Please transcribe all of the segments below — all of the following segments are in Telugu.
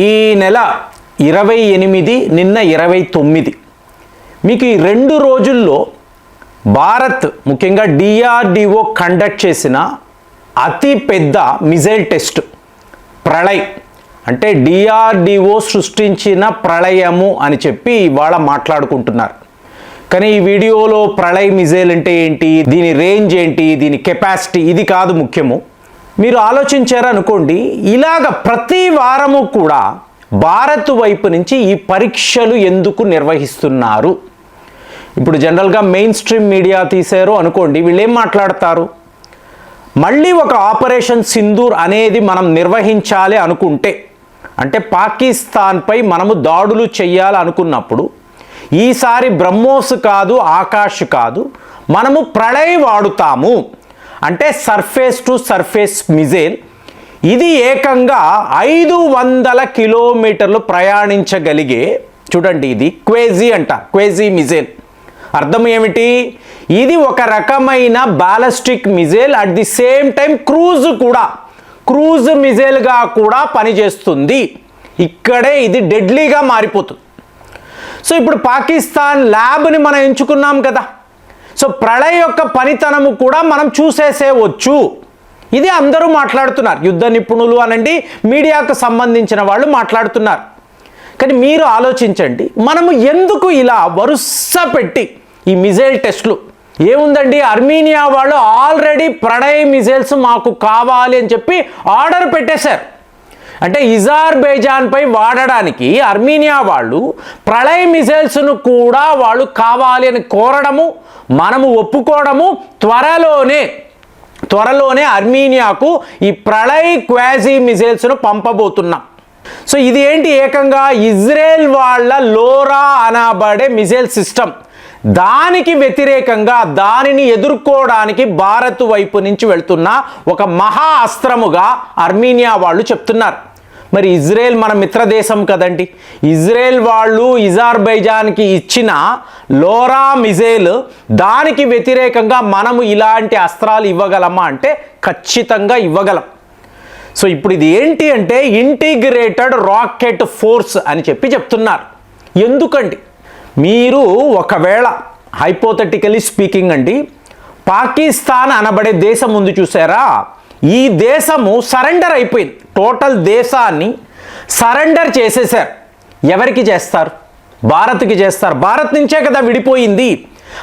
ఈ నెల 28 నిన్న 29 మీకు ఈ 2 రోజుల్లో భారత్ ముఖ్యంగా డిఆర్డిఓ కండక్ట్ చేసిన అతి పెద్ద మిజైల్ టెస్ట్ ప్రళయ్ అంటే డిఆర్డిఓ సృష్టించిన ప్రళయము అని చెప్పి ఇవాళ మాట్లాడుకుంటున్నారు. కానీ ఈ వీడియోలో ప్రళయ్ మిజైల్ అంటే ఏంటి, దీని రేంజ్ ఏంటి, దీని కెపాసిటీ ఇది కాదు ముఖ్యము. మీరు ఆలోచించారనుకోండి, ఇలాగ ప్రతి వారము కూడా భారత్ వైపు నుంచి ఈ పరీక్షలు ఎందుకు నిర్వహిస్తున్నారు. ఇప్పుడు జనరల్గా మెయిన్ స్ట్రీమ్ మీడియా తీశారు అనుకోండి, వీళ్ళు ఏం మాట్లాడతారు, మళ్ళీ ఒక ఆపరేషన్ సింధూర్ అనేది మనం నిర్వహించాలి అనుకుంటే, అంటే పాకిస్తాన్పై మనము దాడులు చేయాలి అనుకున్నప్పుడు ఈసారి బ్రహ్మోస్ కాదు ఆకాష్ కాదు, మనము ప్రళయ్ వాడుతాము. అంటే సర్ఫేస్ టు సర్ఫేస్ మిజైల్, ఇది ఏకంగా 500 కిలోమీటర్లు ప్రయాణించగలిగే, చూడండి ఇది క్వేజీ అంట, క్వేజీ మిజైల్. అర్థం ఏమిటి, ఇది ఒక రకమైన ballistic missile, at the same time cruise మిజైల్గా కూడా పనిచేస్తుంది. ఇక్కడే ఇది డెడ్లీగా మారిపోతుంది. సో ఇప్పుడు పాకిస్తాన్ ల్యాబ్ని మనం ఎంచుకున్నాం కదా, సో ప్రళయ్ యొక్క పనితనము కూడా మనం చూసేసేవచ్చు. ఇది అందరూ మాట్లాడుతున్నారు, యుద్ధ నిపుణులు అనండి, మీడియాకు సంబంధించిన వాళ్ళు మాట్లాడుతున్నారు. కానీ మీరు ఆలోచించండి, మనము ఎందుకు ఇలా వరుస పెట్టి ఈ మిజైల్ టెస్టులు, ఏముందండి, అర్మీనియా వాళ్ళు ఆల్రెడీ ప్రళయ్ మిజైల్స్ మాకు కావాలి అని చెప్పి ఆర్డర్ పెట్టేశారు. అంటే అజర్బైజాన్పై వాడడానికి అర్మీనియా వాళ్ళు ప్రళయ్ మిజైల్స్ను కూడా వాళ్ళు కావాలి అని కోరడము, మనము ఒప్పుకోవడము, త్వరలోనే అర్మీనియాకు ఈ ప్రళయ్ క్వాజీ మిజైల్స్ను పంపబోతున్నాం. సో ఇది ఏంటి, ఏకంగా ఇజ్రాయెల్ వాళ్ళ లోరా అనబడే మిజైల్ సిస్టమ్, దానికి వ్యతిరేకంగా దానిని ఎదుర్కోవడానికి భారత్ వైపు నుంచి వెళ్తున్న ఒక మహా అస్త్రముగా అర్మీనియా వాళ్ళు చెప్తున్నారు. మరి ఇజ్రాయెల్ మన మిత్రదేశం కదండి, ఇజ్రాయెల్ వాళ్ళు అజర్బైజాన్కి ఇచ్చిన లోరా మిజైల్, దానికి వ్యతిరేకంగా మనము ఇలాంటి అస్త్రాలు ఇవ్వగలమా అంటే ఖచ్చితంగా ఇవ్వగలం. సో ఇప్పుడు ఇది ఏంటి అంటే ఇంటిగ్రేటెడ్ రాకెట్ ఫోర్స్ అని చెప్పి చెప్తున్నారు. ఎందుకండి, మీరు ఒకవేళ హైపోథెటికలీ స్పీకింగ్ అండి, పాకిస్తాన్ అనబడే దేశం ఉంది చూసారా, ఈ దేశము సరెండర్ అయిపోయింది, టోటల్ దేశాన్ని సరెండర్ చేసేసారు. ఎవరికి చేస్తారు, భారత్కి చేస్తారు. భారత్ నుంచే కదా విడిపోయింది,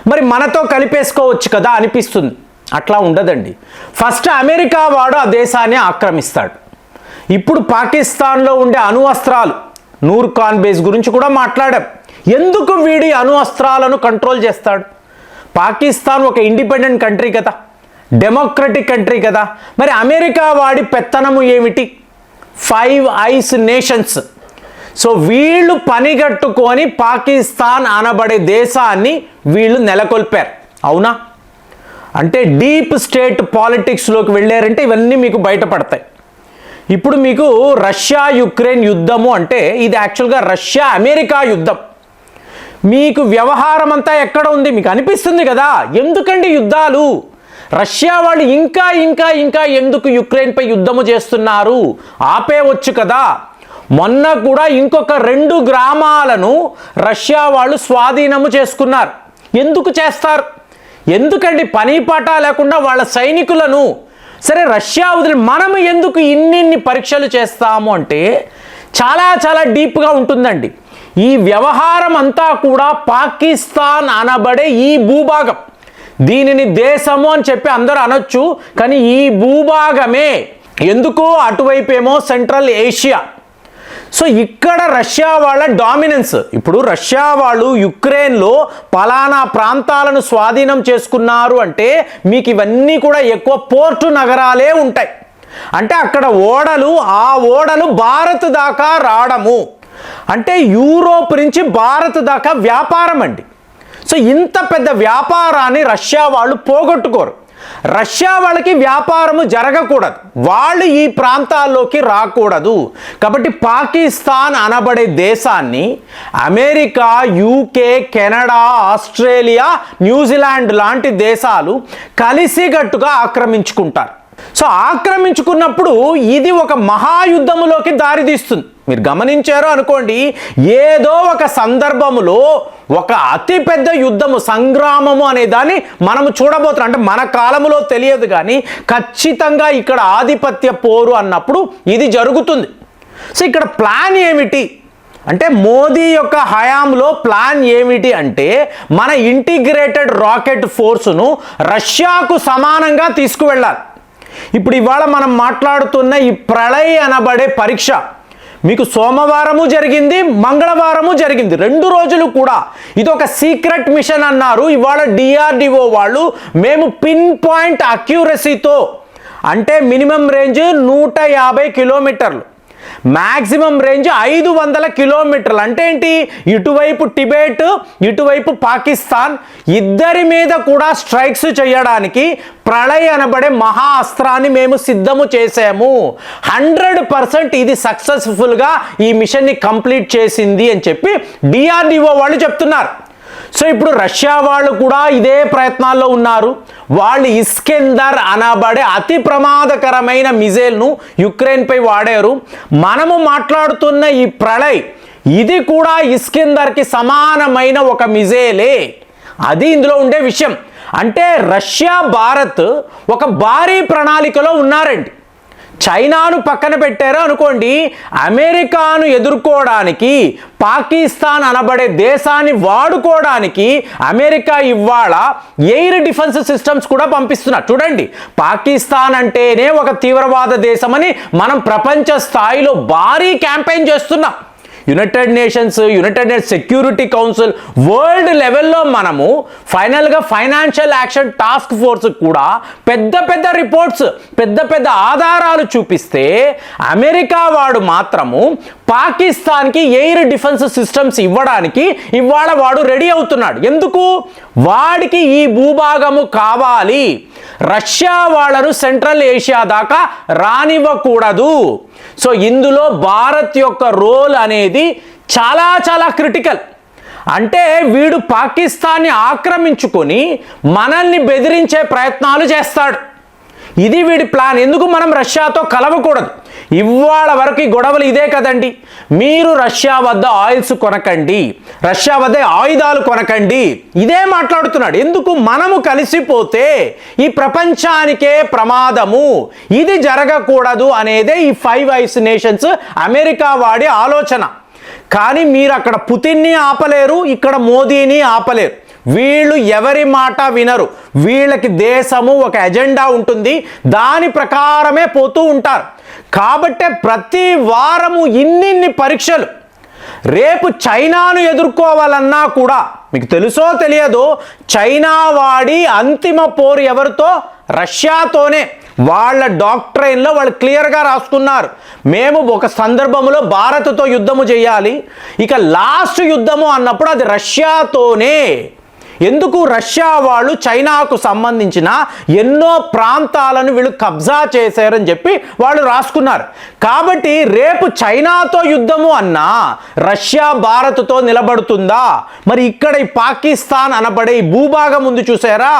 మరి మనతో కలిపేసుకోవచ్చు కదా అనిపిస్తుంది. అట్లా ఉండదండి. ఫస్ట్ అమెరికా వాడు ఆ దేశాన్ని ఆక్రమిస్తాడు. ఇప్పుడు పాకిస్తాన్లో ఉండే అణు అస్త్రాలు, నూర్ ఖాన్ బేస్ గురించి కూడా మాట్లాడాం. ఎందుకు వీడి అణు అస్త్రాలను కంట్రోల్ చేస్తాడు? పాకిస్తాన్ ఒక ఇండిపెండెంట్ కంట్రీ కదా, డెమోక్రటిక్ కంట్రీ కదా, మరి అమెరికా వాడి పెత్తనము ఏమిటి? 5 ఐస్ నేషన్స్. సో వీళ్ళు పనిగట్టుకొని పాకిస్తాన్ అనబడే దేశాన్ని వీళ్ళు నెలకొల్పారు. అవునా? అంటే డీప్ స్టేట్ పాలిటిక్స్లోకి వెళ్ళారంటే ఇవన్నీ మీకు బయటపడతాయి. ఇప్పుడు మీకు రష్యా యుక్రెయిన్ యుద్ధము అంటే ఇది యాక్చువల్గా రష్యా అమెరికా యుద్ధం. మీకు వ్యవహారం అంతా ఎక్కడ ఉంది మీకు అనిపిస్తుంది కదా, ఎందుకండి యుద్ధాలు, రష్యా వాళ్ళు ఇంకా ఇంకా ఇంకా ఎందుకు యుక్రెయిన్పై యుద్ధము చేస్తున్నారు, ఆపేవచ్చు కదా. మొన్న కూడా ఇంకొక 2 గ్రామాలను రష్యా వాళ్ళు స్వాధీనము చేసుకున్నారు. ఎందుకు చేస్తారు, ఎందుకండి, పని పాట లేకుండా వాళ్ళ సైనికులను, సరే రష్యా వదిలి మనము ఎందుకు ఇన్ని పరీక్షలు చేస్తాము అంటే చాలా చాలా డీప్గా ఉంటుందండి. ఈ వ్యవహారం అంతా కూడా పాకిస్తాన్ అనబడే ఈ భూభాగం, దీనిని దేశము అని చెప్పి అందరూ అనొచ్చు, కానీ ఈ భూభాగమే ఎందుకు, అటువైపేమో సెంట్రల్ ఏషియా. సో ఇక్కడ రష్యా వాళ్ళ డామినెన్స్. ఇప్పుడు రష్యా వాళ్ళు యుక్రెయిన్లో పలానా ప్రాంతాలను స్వాధీనం చేసుకున్నారు అంటే మీకు ఇవన్నీ కూడా ఎక్కువ పోర్టు నగరాలే ఉంటాయి. అంటే అక్కడ ఆ ఓడలు భారత్ దాకా రావడము అంటే యూరోప్ నుంచి భారత్ దాకా వ్యాపారం అండి. సో ఇంత పెద్ద వ్యాపారాన్ని రష్యా వాళ్ళు పోగొట్టుకోరు. రష్యా వాళ్ళకి వ్యాపారము జరగకూడదు, వాళ్ళు ఈ ప్రాంతాల్లోకి రాకూడదు. కాబట్టి పాకిస్తాన్ అనబడే దేశాన్ని America, UK, Canada, Australia, New Zealand లాంటి దేశాలు కలిసికట్టుగా ఆక్రమించుకుంటారు. సో ఆక్రమించుకున్నప్పుడు ఇది ఒక మహాయుద్ధములోకి దారితీస్తుంది. మీరు గమనించారో అనుకోండి, ఏదో ఒక సందర్భములో ఒక అతిపెద్ద యుద్ధము, సంగ్రామము అనే దాన్ని మనము చూడబోతున్నాం. అంటే మన కాలంలో తెలియదు కానీ ఖచ్చితంగా ఇక్కడ ఆధిపత్య పోరు అన్నప్పుడు ఇది జరుగుతుంది. సో ఇక్కడ ప్లాన్ ఏమిటి అంటే, మోదీ యొక్క హయాంలో ప్లాన్ ఏమిటి అంటే, మన ఇంటిగ్రేటెడ్ రాకెట్ ఫోర్సును రష్యాకు సమానంగా తీసుకువెళ్ళాలి. ఇప్పుడు ఇవాళ మనం మాట్లాడుతున్న ఈ ప్రళయ్ అనబడే పరీక్ష మీకు సోమవారము జరిగింది, మంగళవారము జరిగింది, 2 రోజులు కూడా. ఇది ఒక సీక్రెట్ మిషన్ అన్నారు. ఇవాళ DRDO వాళ్ళు మేము పిన్ పాయింట్ అక్యూరసీతో, అంటే మినిమం రేంజ్ 150 కిలోమీటర్లు, మ్యాక్సిమం రేంజ్ 500 కిలోమీటర్లు. అంటే ఏంటి, ఇటువైపు టిబెట్, ఇటువైపు పాకిస్తాన్, ఇద్దరి మీద కూడా స్ట్రైక్స్ చేయడానికి ప్రళయ్ అనబడే మహా అస్త్రాన్ని మేము సిద్ధము చేసాము. 100% ఇది సక్సెస్ఫుల్గా ఈ మిషన్ని కంప్లీట్ చేసింది అని చెప్పి DRDO వాళ్ళు చెప్తున్నారు. సో ఇప్పుడు రష్యా వాళ్ళు కూడా ఇదే ప్రయత్నాల్లో ఉన్నారు. వాళ్ళు ఇస్కెందర్ అనబడే అతి ప్రమాదకరమైన మిజైల్ను యుక్రెయిన్పై వాడారు. మనము మాట్లాడుతున్న ఈ ప్రళయ్ ఇది కూడా ఇస్కెందర్కి సమానమైన ఒక మిజైలే. అది ఇందులో ఉండే విషయం. అంటే రష్యా, భారత్ ఒక భారీ ప్రణాళికలో ఉన్నారండి. చైనాను పక్కన పెట్టారు అనుకోండి, అమెరికాను ఎదుర్కోవడానికి, పాకిస్తాన్ అనబడే దేశాన్ని వాడుకోవడానికి అమెరికా ఇవాళ ఎయిర్ డిఫెన్స్ సిస్టమ్స్ కూడా పంపిస్తున్నారు. చూడండి, పాకిస్తాన్ అంటేనే ఒక తీవ్రవాద దేశమని మనం ప్రపంచ స్థాయిలో భారీ క్యాంపెయిన్ చేస్తున్నాం. United nations, United nations security council, world లెవెల్లో మనము ఫైనల్గా ఫైనాన్షియల్ యాక్షన్ టాస్క్ ఫోర్స్ కూడా పెద్ద పెద్ద రిపోర్ట్స్, పెద్ద పెద్ద ఆధారాలు చూపిస్తే అమెరికా వాడు మాత్రము పాకిస్తాన్కి ఎయిర్ డిఫెన్స్ సిస్టమ్స్ ఇవ్వడానికి ఇవాళ వాడు రెడీ అవుతున్నాడు. ఎందుకు? వాడికి ఈ భూభాగము కావాలి. రష్యా వాళ్ళను సెంట్రల్ ఏషియా దాకా రానివ్వకూడదు. సో ఇందులో భారత్ యొక్క రోల్ అనేది చాలా చాలా క్రిటికల్. అంటే వీడు పాకిస్తాన్ని ఆక్రమించుకొని మనల్ని బెదిరించే ప్రయత్నాలు చేస్తాడు. ఇది వీడి ప్లాన్. ఎందుకు మనం రష్యాతో కలవకూడదు? ఇవాళ వరకు ఈ గొడవలు ఇదే కదండి. మీరు రష్యా వద్ద ఆయిల్స్ కొనకండి, రష్యా వద్ద ఆయుధాలు కొనకండి, ఇదే మాట్లాడుతున్నాడు. ఎందుకు? మనము కలిసిపోతే ఈ ప్రపంచానికే ప్రమాదము, ఇది జరగకూడదు అనేదే ఈ 5 ఐస్ నేషన్స్ అమెరికా వాడి ఆలోచన. కానీ మీరు అక్కడ పుతిన్ని ఆపలేరు, ఇక్కడ మోదీని ఆపలేరు. వీళ్ళు ఎవరి మాట వినరు. వీళ్ళకి దేశము ఒక ఎజెండా ఉంటుంది, దాని ప్రకారమే పోతూ ఉంటారు. కాబట్టే ప్రతి వారము ఇన్నిన్ని పరీక్షలు. రేపు చైనాను ఎదుర్కోవాలన్నా కూడా మీకు తెలుసో తెలియదో, చైనా వాడి అంతిమ పోరు ఎవరితో? రష్యాతోనే. వాళ్ళ డాక్ట్రైన్లో వాళ్ళు క్లియర్గా రాసుకున్నారు, మేము ఒక సందర్భంలో భారత్తో యుద్ధము చేయాలి, ఇక లాస్ట్ యుద్ధము అన్నప్పుడు అది రష్యాతోనే. ఎందుకు? రష్యా వాళ్ళు చైనాకు సంబంధించిన ఎన్నో ప్రాంతాలను వీళ్ళు కబ్జా చేశారని చెప్పి వాళ్ళు రాసుకున్నారు. కాబట్టి రేపు చైనాతో యుద్ధము అన్నా రష్యా భారత్తో నిలబడుతుందా? మరి ఇక్కడ ఈ పాకిస్తాన్ అనబడే ఈ భూభాగం ఉంది చూసారా,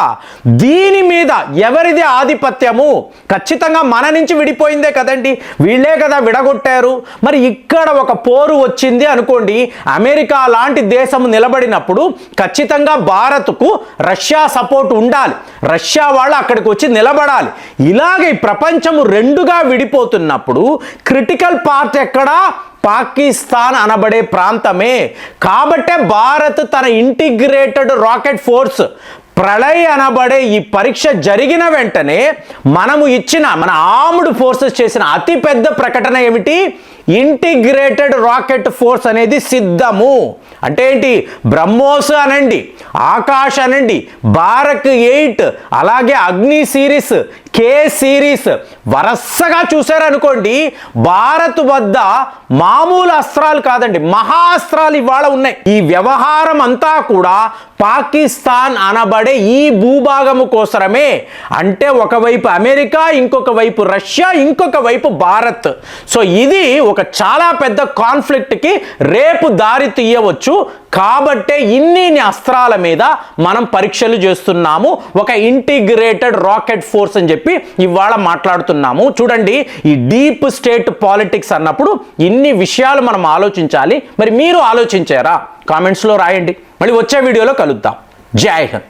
దీని మీద ఎవరిది ఆధిపత్యము? ఖచ్చితంగా మన నుంచి విడిపోయిందే కదండి, వీళ్ళే కదా విడగొట్టారు. మరి ఇక్కడ ఒక పోరు వచ్చింది అనుకోండి, అమెరికా లాంటి దేశం నిలబడినప్పుడు ఖచ్చితంగా భారత్కు రష్యా సపోర్ట్ ఉండాలి, రష్యా వాళ్ళు అక్కడికి వచ్చి నిలబడాలి. ఇలాగే ప్రపంచము 2గా విడిపోతున్నప్పుడు క్రిటికల్ పార్ట్ ఎక్కడా? పాకిస్తాన్ అనబడే ప్రాంతమే. కాబట్టే భారత్ తన ఇంటిగ్రేటెడ్ రాకెట్ ఫోర్స్ ప్రళయ్ అనబడే ఈ పరీక్ష జరిగిన వెంటనే మనము ఇచ్చిన, మన ఆర్మ్డ్ ఫోర్సెస్ చేసిన అతిపెద్ద ప్రకటన ఏమిటి? ఇంటిగ్రేటెడ్ రాకెట్ ఫోర్స్ అనేది సిద్ధము. అంటే ఏంటి? బ్రహ్మోస్ అనండి, ఆకాష్ అనండి, బారక్ 8, అలాగే అగ్ని సిరీస్, K సిరీస్ వరసగా చూశారనుకోండి, భారత్ వద్ద మామూలు అస్త్రాలు కాదండి, మహా అస్త్రాలు ఇవాళ ఉన్నాయి. ఈ వ్యవహారం అంతా కూడా పాకిస్తాన్ అనబడే ఈ భూభాగము కోసరమే. అంటే ఒకవైపు అమెరికా, ఇంకొక వైపు రష్యా, ఇంకొక వైపు భారత్. సో ఇది ఒక చాలా పెద్ద కాన్ఫ్లిక్ట్కి రేపు దారి తీయవచ్చు. కాబట్టే ఇన్ని అస్త్రాల మీద మనం పరీక్షలు చేస్తున్నాము. ఒక ఇంటిగ్రేటెడ్ రాకెట్ ఫోర్స్ అని చెప్పి ఇవాళ మాట్లాడుతున్నాము. చూడండి, ఈ డీప్ స్టేట్ పాలిటిక్స్ అన్నప్పుడు ఇన్ని విషయాలు మనం ఆలోచించాలి. మరి మీరు ఆలోచించారా? కామెంట్స్లో రాయండి. మళ్ళీ వచ్చే వీడియోలో కలుద్దాం. జై హింద్.